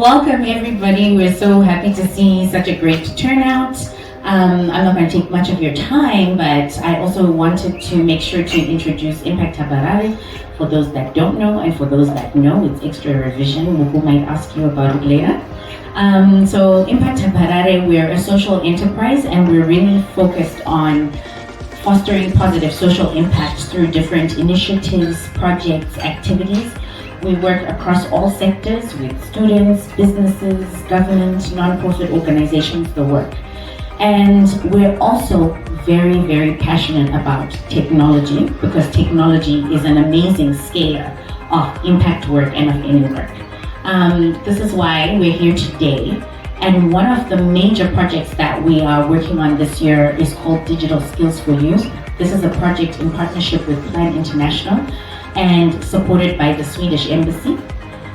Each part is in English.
Welcome everybody. We're so happy to see such a great turnout. I'm not going to take much of your time, but I also wanted to make sure to introduce Impact Harare for those that don't know, and for those that know, it's extra revision. Muku might ask you about it later. So Impact Harare, we're a social enterprise and we're really focused on fostering positive social impact through different initiatives, projects, activities. We work across all sectors with students, businesses, government, non-profit organizations, the work. And we're also very, very passionate about technology, because technology is an amazing scaler of impact work and of any work. This is why we're here today. And one of the major projects that we are working on this year is called Digital Skills for Youth. This is a project in partnership with Plan International and supported by the Swedish Embassy.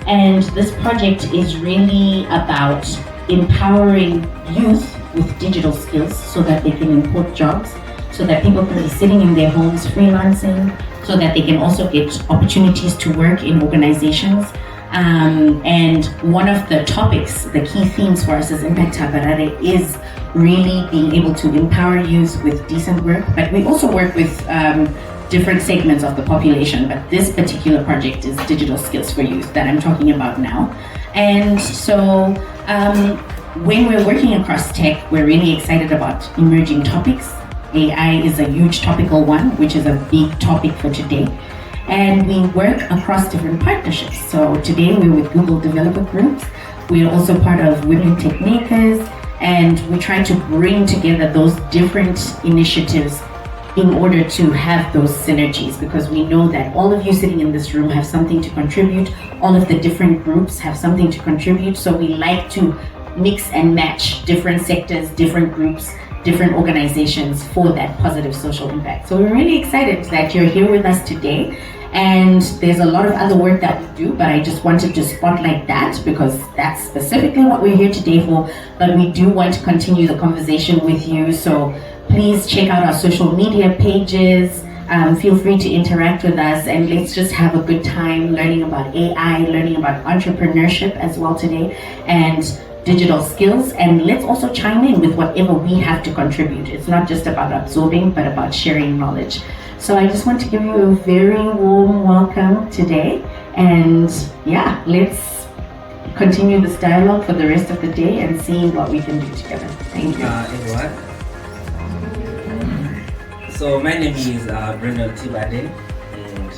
And this project is really about empowering youth with digital skills so that they can import jobs, so that people can be sitting in their homes freelancing, so that they can also get opportunities to work in organizations. And one of the topics, the key themes for us as Impact Harare is really being able to empower youth with decent work, but we also work with different segments of the population, but this particular project is Digital Skills for Youth that I'm talking about now. And so when we're working across tech, we're really excited about emerging topics. AI is a huge topical one, which is a big topic for today. And we work across different partnerships. So today we're with Google Developer Groups. We're also part of Women Tech Makers, and we try to bring together those different initiatives in order to have those synergies, because we know that all of you sitting in this room have something to contribute. All of the different groups have something to contribute. So we like to mix and match different sectors, different groups, different organizations for that positive social impact. So we're really excited that you're here with us today. And there's a lot of other work that we do, but I just wanted to spotlight that because that's specifically what we're here today for. But we do want to continue the conversation with you. So please check out our social media pages. Feel free to interact with us, and let's just have a good time learning about AI, learning about entrepreneurship as well today, and digital skills. And let's also chime in with whatever we have to contribute. It's not just about absorbing, but about sharing knowledge. So I just want to give you a very warm welcome today. And yeah, let's continue this dialogue for the rest of the day and see what we can do together. Thank you. Everyone. So my name is Bande, and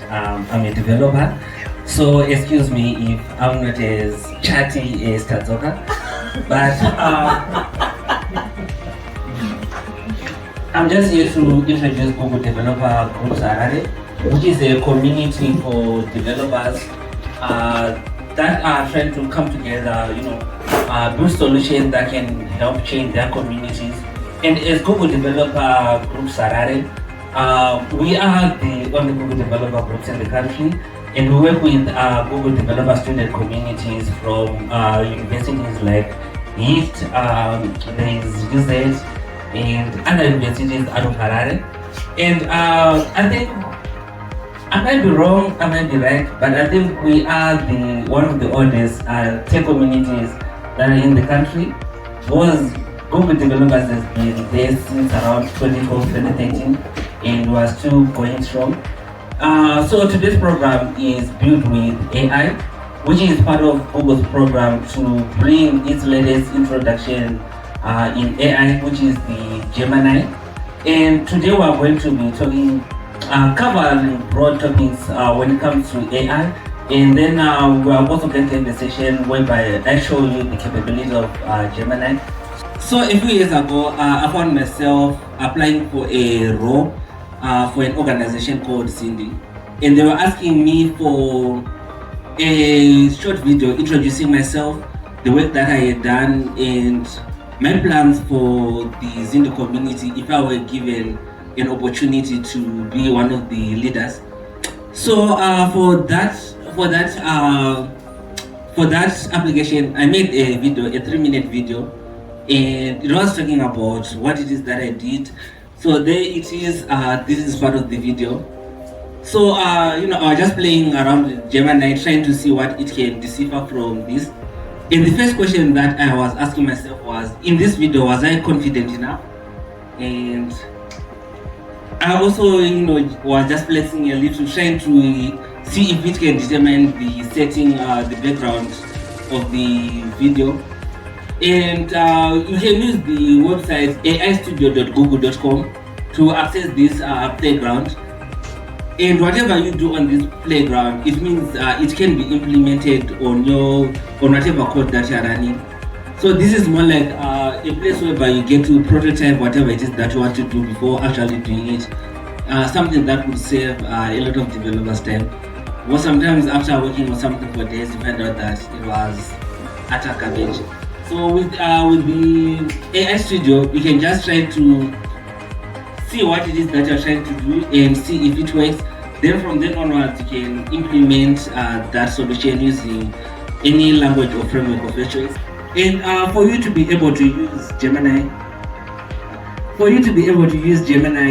I'm a developer. So excuse me if I'm not as chatty as Takudzwa, but I'm just here to introduce Google Developer Groups Harare, which is a community for developers that are trying to come together, build solutions that can help change their communities. And as Google Developer Groups Harare, we are the only Google Developer Groups in the country, and we work with Google Developer student communities from universities like YIT, there is UZ, and other universities out of Harare. And I think, I might be wrong, I might be right, but I think we are one of the oldest tech communities that are in the country, because Google Developers has been there since around 2012, 2013, and we are still going strong. So today's program is built with AI, which is part of Google's program to bring its latest introduction in AI, which is the Gemini. And today we are going to be talking, covering broad topics when it comes to AI. And then we are also going to have a session whereby I show you the capabilities of Gemini. So a few years ago, I found myself applying for a role for an organization called Sida. And they were asking me for a short video introducing myself, the work that I had done, and my plans for the Sida community if I were given an opportunity to be one of the leaders. So for that application, I made a video, a 3-minute video, and it was talking about what it is that I did. So there it is. This is part of the video. So I was just playing around with Gemini, trying to see what it can decipher from this. And the first question that I was asking myself was, in this video, was I confident enough? And I also, was just flexing a little, trying to see if it can determine the setting, the background of the video. And you can use the website aistudio.google.com to access this playground. And whatever you do on this playground, it means it can be implemented on whatever code that you're running. So this is more like a place whereby you get to prototype whatever it is that you want to do before actually doing it. Something that would save a lot of developers' time. But sometimes after working on something for days, you find out that it was utter garbage. So with the AI Studio, you can just try to see what it is that you're trying to do and see if it works. Then from then onwards, you can implement that solution using any language or framework of your choice. And for you to be able to use Gemini,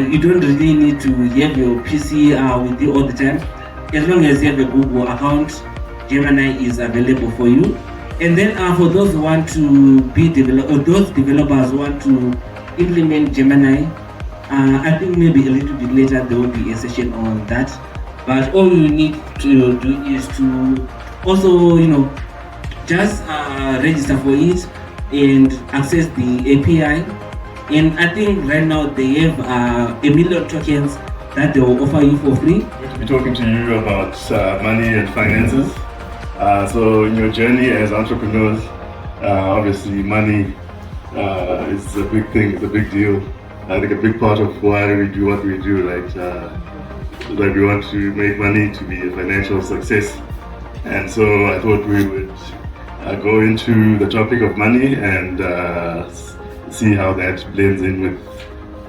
you don't really need to have your PC with you all the time. As long as you have a Google account, Gemini is available for you. And then for those who want to be those developers who want to implement Gemini, I think maybe a little bit later there will be a session on that. But all you need to do is to also, just register for it and access the API. And I think right now they have 1 million tokens that they will offer you for free. I'm going to be talking to you about money and finances. So in your journey as entrepreneurs, obviously money is a big thing, it's a big deal. I think a big part of why we do what we do, right? That we want to make money to be a financial success. And so I thought we would go into the topic of money and see how that blends in with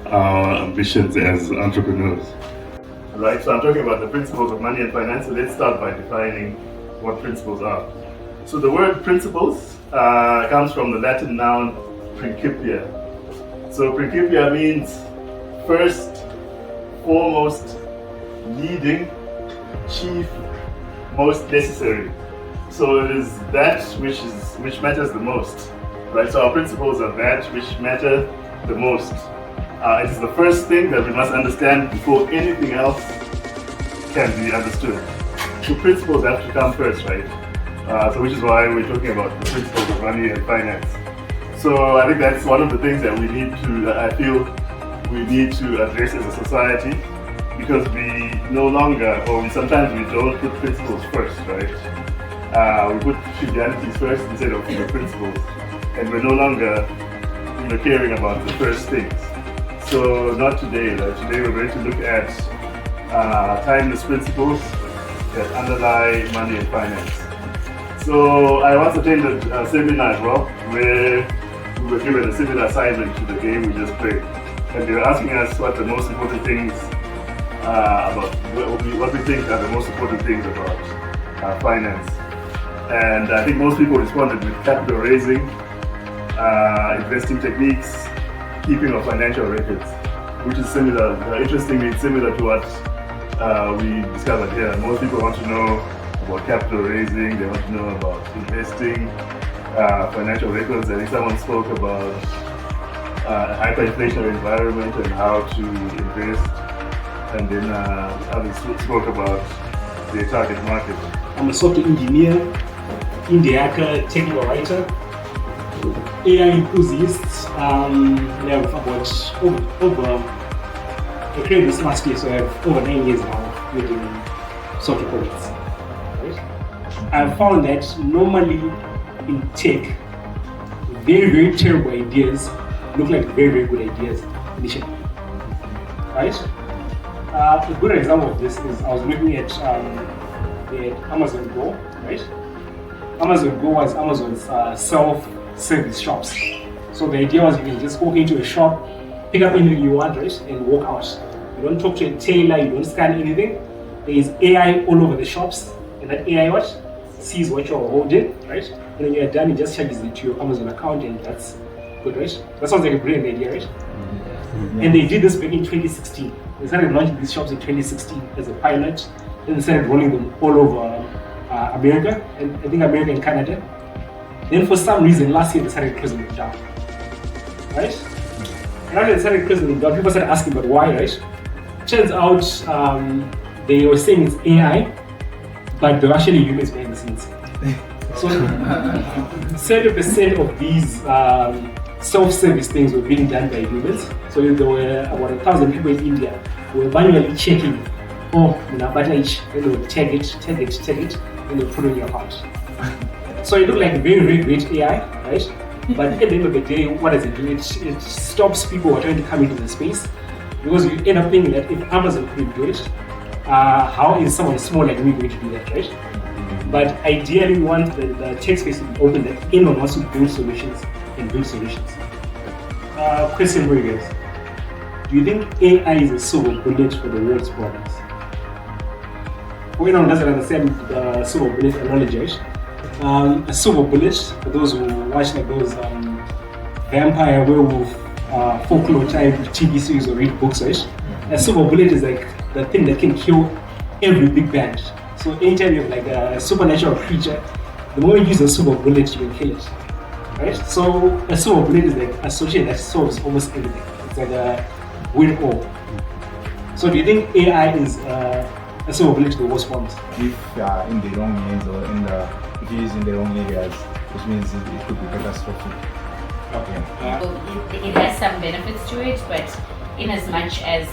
our ambitions as entrepreneurs. Right, so I'm talking about the principles of money and finance. So let's start by defining what principles are. So the word principles comes from the Latin noun principia. So principia means first, foremost, leading, chief, most necessary. So it is that which matters the most, right? So our principles are that which matter the most. It is the first thing that we must understand before anything else can be understood. So principles have to come first, right? So which is why we're talking about the principles of money and finance. So I think that's one of the things that I feel we need to address as a society, because we no longer, or sometimes we don't put principles first, right? We put trivialities first instead of the principles, and we're no longer caring about the first things. So not today, right? Today we're going to look at timeless principles that underlie money and finance. So I once attended a seminar as well, where we were given a similar assignment to the game we just played. And they were asking us what the most important things what we think are the most important things about finance. And I think most people responded with capital raising, investing techniques, keeping of financial records, which is similar, interestingly, it's similar to what we discovered here. Most people want to know about capital raising, they want to know about investing, financial records. I think someone spoke about a hyperinflationary environment and how to invest, and then others spoke about the target market. I'm a software engineer, Indiaka technical writer, AI enthusiast. I have about over I created this last year, so I have over 9 years now building software projects. Right? I've found that normally in tech, very, very terrible ideas look like very, very good ideas initially. Right? A good example of this is I was looking at the Amazon Go, right? Amazon Go was Amazon's self-service shops. So the idea was you can just walk into a shop, pick up anything you want, right, and walk out. You don't talk to a tailor, you don't scan anything. There is AI all over the shops, and that AI sees what you're holding, right? And when you're done, it just charges it to your Amazon account, and that's good, right? That sounds like a brilliant idea, right? Mm-hmm. And they did this back in 2016. They started launching these shops in 2016 as a pilot, then they started rolling them all over America, and I think America and Canada. Then for some reason, last year they started closing them down, right? And after they started closing them down, people started asking, but why, right? Turns out they were saying it's AI, but there were actually humans behind the scenes. So 70% of these self-service things were being done by humans. So there were about 1,000 people in India who were manually checking, then they would tag it, and they would put it in your account. So it looked like a very, very great AI, right? But at the end of the day, what does it do? It stops people who are trying to come into the space, because you end up thinking that if Amazon couldn't do it, how is someone small like me going to do that, right? But ideally, we want the tech space to be open, that anyone wants to build solutions and build solutions. Question for you guys. Do you think AI is a silver bullet for the world's problems? For anyone who doesn't understand the silver bullet analogy, right? A silver bullet, for those who watch like those vampire, werewolf, folklore type TV series or read books, right? A silver bullet is like the thing that can kill every big bad. So anytime you have like a supernatural creature, the moment you use a silver bullet, you can kill it, right? So a silver bullet is like a solution that solves almost everything. It's like a win-all. So do you think AI is a silver bullet to the worst problems? If in the wrong hands or if you use in the wrong areas, which means it could be catastrophic. Okay. It has some benefits to it, but in as much as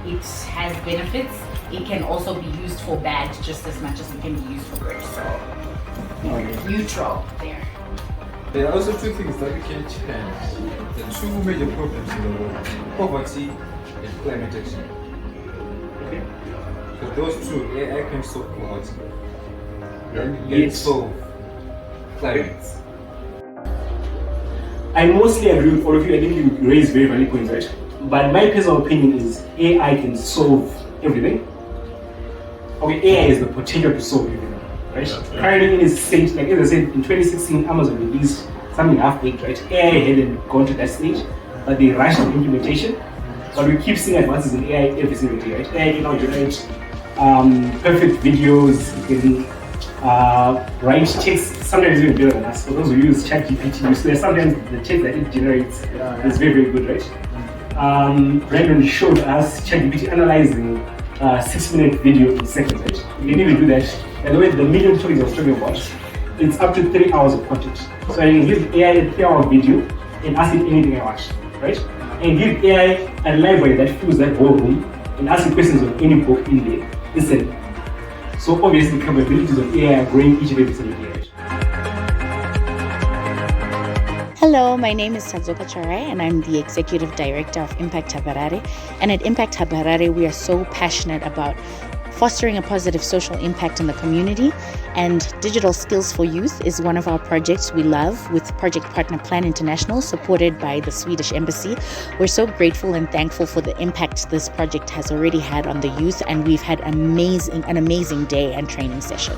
it has benefits, it can also be used for bad just as much as it can be used for good. So neutral there. There are also two things that we can change. The two major problems in the world: poverty and climate action. Okay. Because those two, AI can solve poverty. And Yes. can solve climate. I mostly agree with all of you. I think you raise very valid points, right? But my personal opinion is AI can solve everything. Okay, AI has the potential to solve everything, right? Currently in its stage, like as I said, in 2016, Amazon released something half-baked, right? AI hadn't gone to that stage, but they rushed the implementation. But we keep seeing advances in AI every single day, right? AI can now generate perfect videos, you can write text, sometimes even better than us. For those who use ChatGPT, so sometimes the text that it generates is very, very good, right? Brandon showed us ChatGPT analyzing 6-minute video in seconds, right? You can even do that. And the way the million topics I was talking about, it's up to 3 hours of content. So I can give AI a 3-hour video and ask it anything I watch, right? And give AI a library that fills that whole room and ask it questions on any book in there instantly. So obviously the capabilities of AI are growing each and every single day. Hello, my name is Takudzwa and I'm the Executive Director of Impact Harare. And at Impact Harare, we are so passionate about fostering a positive social impact in the community. And digital skills for youth is one of our projects we love, with project partner Plan International, supported by the Swedish Embassy. We're so grateful and thankful for the impact this project has already had on the youth, and we've had an amazing day and training session.